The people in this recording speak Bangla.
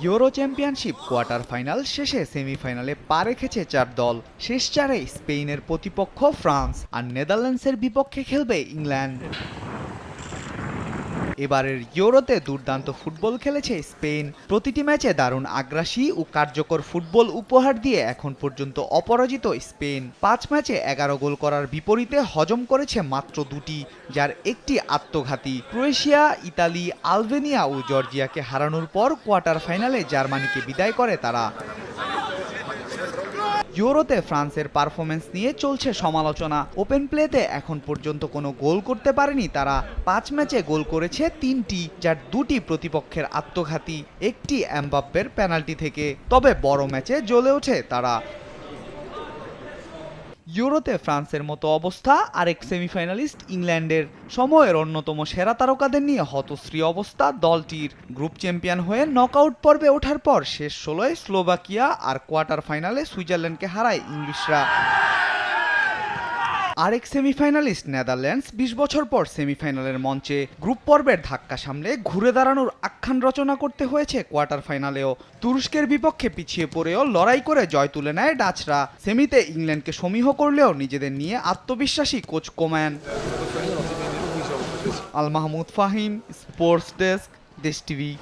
ইউরো চ্যাম্পিয়নশিপ কোয়ার্টার ফাইনাল শেষে সেমিফাইনালে পা রেখেছে ৪ দল। শেষ চারে স্পেনের প্রতিপক্ষ ফ্রান্স আর নেদারল্যান্ডসের বিপক্ষে খেলবে ইংল্যান্ড। এবারের ইউরোতে দুর্দান্ত ফুটবল খেলেছে স্পেন। প্রতিটি ম্যাচে দারুণ আগ্রাসী ও কার্যকর ফুটবল উপহার দিয়ে এখন পর্যন্ত অপরাজিত স্পেন। ৫ ম্যাচে ১১ গোল করার বিপরীতে হজম করেছে মাত্র ২টি, যার একটি আত্মঘাতী। ক্রোয়েশিয়া, ইতালি, আলবেনিয়া ও জর্জিয়াকে হারানোর পর কোয়ার্টার ফাইনালে জার্মানিকে বিদায় করে তারা। ইউরোতে ফ্রান্সের পারফরমেন্স নিয়ে চলছে সমালোচনা। ওপেন প্লেতে এখন পর্যন্ত কোনো গোল করতে পারেনি তারা। ৫ ম্যাচে গোল করেছে ৩টি, যার ২টি প্রতিপক্ষের আত্মঘাতী, একটি এমবাপ্পের পেনাল্টি থেকে। তবে বড় ম্যাচে জ্বলে ওঠে তারা। ইউরোতে ফ্রান্সের মতো অবস্থা আরেক সেমিফাইনালিস্ট ইংল্যান্ডের। সময়ের অন্যতম সেরা তারকাদের নিয়ে হতশ্রী অবস্থা দলটির। গ্রুপ চ্যাম্পিয়ন হয়ে নকআউট পর্বে ওঠার পর শেষ ১৬য় স্লোভাকিয়া আর কোয়ার্টার ফাইনালে সুইজারল্যান্ডকে হারায় ইংলিশরা। আরেক সেমিফাইনালিস্ট নেদারল্যান্ডস ২০ বছর পর সেমিফাইনালের মঞ্চে। গ্রুপ পর্বের ধাক্কা সামলে ঘুরে দাঁড়ানোর আখ্যান রচনা করতে হয়েছে কোয়ার্টার ফাইনালেও। তুরস্কের বিপক্ষে পিছিয়ে পড়েও লড়াই করে জয় তুলে নেয় ডাচরা। সেমিতে ইংল্যান্ডকে সমীহ করলেও নিজেদের নিয়ে আত্মবিশ্বাসী coach Koeman. Al Mahmud Fahim, sports desk, দেশ টিভি।